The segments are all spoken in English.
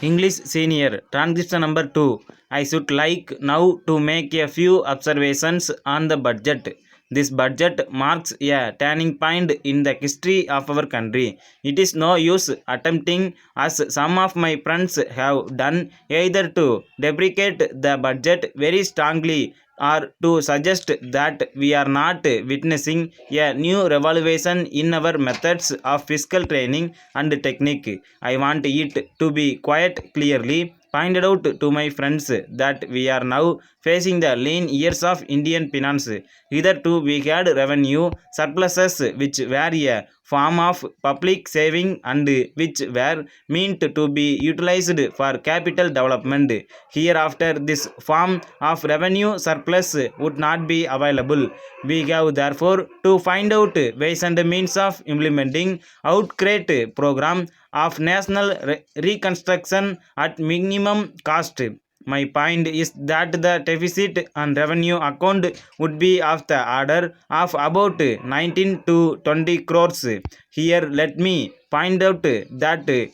English Senior, Transcription number 2. I should like now to make a few observations on the budget. This budget marks a turning point in the history of our country. It is no use attempting, as some of my friends have done, either to deprecate the budget very strongly or to suggest that we are not witnessing a new revolution in our methods of fiscal training and technique. I want it to be quite clearly pointed out to my friends that we are now facing the lean years of Indian finance. Hitherto we had revenue surpluses which were a form of public saving and which were meant to be utilized for capital development. Hereafter this form of revenue surplus would not be available. We have therefore to find out ways and means of implementing outgreat program of national reconstruction at minimum cost. My point is that the deficit on revenue account would be of the order of about 19 to 20 crores. Here let me point out that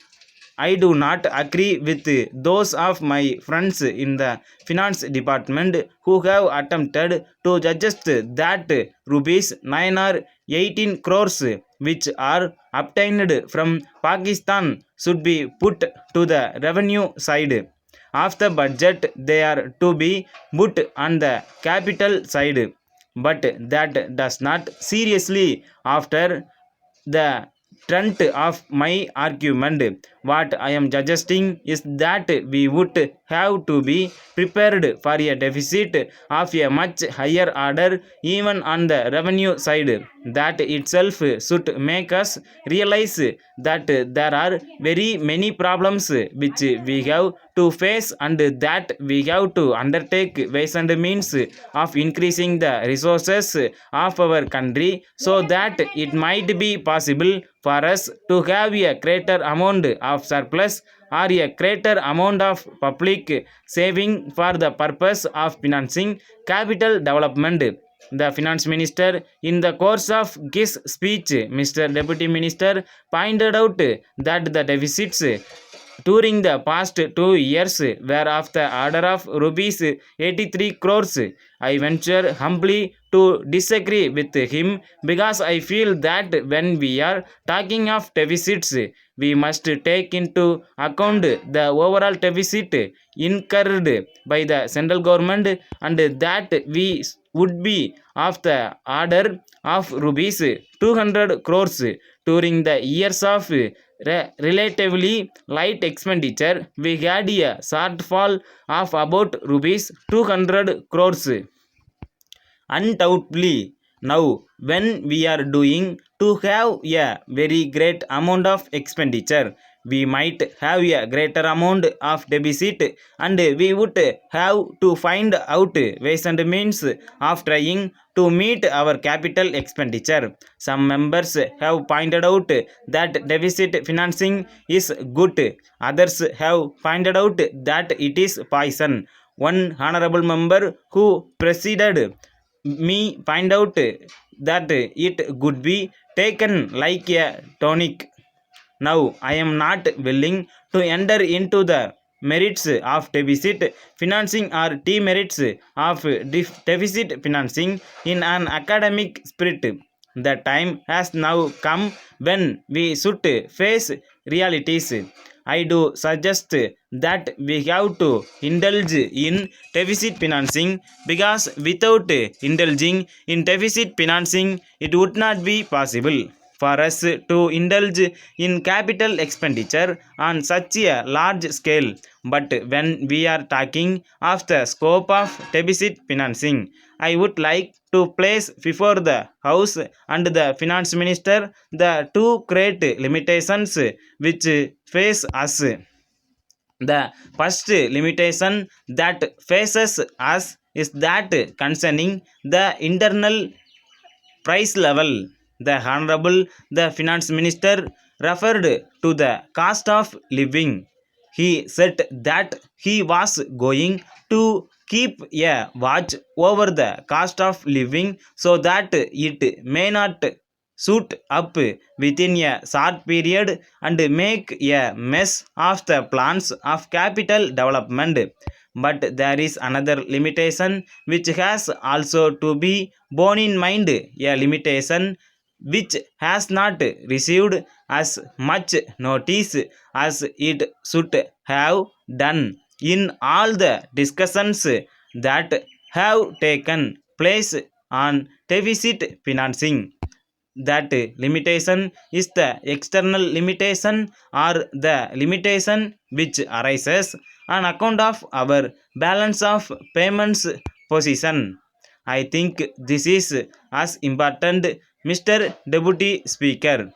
I do not agree with those of my friends in the finance department who have attempted to suggest that rupees 9 or 18 crores which are obtained from Pakistan should be put to the revenue side of the budget. They are to be put on the capital side, but that does not seriously after the trend of my argument. What I am suggesting is that we would have to be prepared for a deficit of a much higher order even on the revenue side. That itself should make us realize that there are very many problems which we have to face and that we have to undertake ways and means of increasing the resources of our country so that it might be possible for us to have a greater amount of surplus or a greater amount of public saving for the purpose of financing capital development. The finance minister, in the course of his speech, Mr. Deputy Minister, pointed out that the deficits during the past 2 years were of the order of rupees 83 crores. I venture humbly to disagree with him because I feel that when we are talking of deficits, we must take into account the overall deficit incurred by the central government and that we would be of the order of rupees 200 crores during the years of relatively light expenditure. We had a shortfall of about rupees 200 crores. Undoubtedly, now when we are doing to have a very great amount of expenditure, we might have a greater amount of deficit and we would have to find out ways and means of trying to meet our capital expenditure. Some members have pointed out that deficit financing is good. Others have pointed out that it is poison. One honorable member who preceded me find out that it could be taken like a tonic. Now I am not willing to enter into the merits of deficit financing or demerits of deficit financing in an academic spirit. The time has now come when we should face realities. I do suggest that we have to indulge in deficit financing because without indulging in deficit financing, it would not be possible for us to indulge in capital expenditure on such a large scale. But when we are talking of the scope of deficit financing, I would like to place before the House and the Finance Minister the two great limitations which face us. The first limitation that faces us is that concerning the internal price level. The Honorable the Finance Minister referred to the cost of living. He said that he was going to keep a watch over the cost of living so that it may not shoot up within a short period and make a mess of the plans of capital development. But there is another limitation which has also to be borne in mind, a limitation which has not received as much notice as it should have done in all the discussions that have taken place on deficit financing. That limitation is the external limitation or the limitation which arises on account of our balance of payments position. I think this is as important, Mr. Deputy Speaker,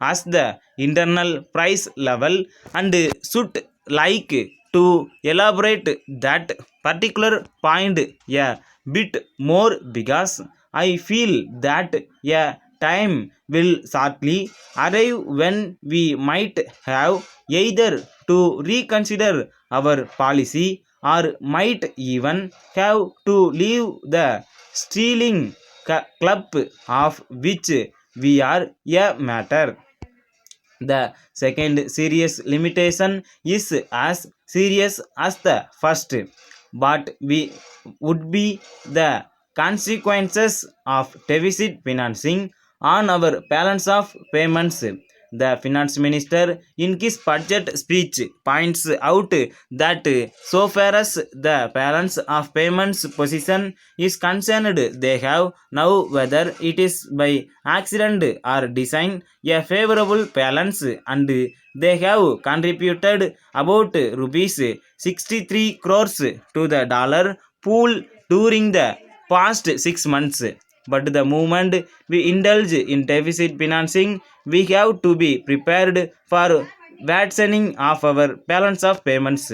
as the internal price level, and should like to elaborate that particular point a bit more, because I feel that a time will shortly arrive when we might have either to reconsider our policy or might even have to leave the stealing club of which we are a matter. The second serious limitation is as serious as the first, but we would be the consequences of deficit financing on our balance of payments. The finance minister in his budget speech points out that so far as the balance of payments position is concerned, they have now, whether it is by accident or design, a favorable balance, and they have contributed about rupees 63 crores to the dollar pool during the past 6 months. But the moment we indulge in deficit financing, we have to be prepared for worsening of our balance of payments.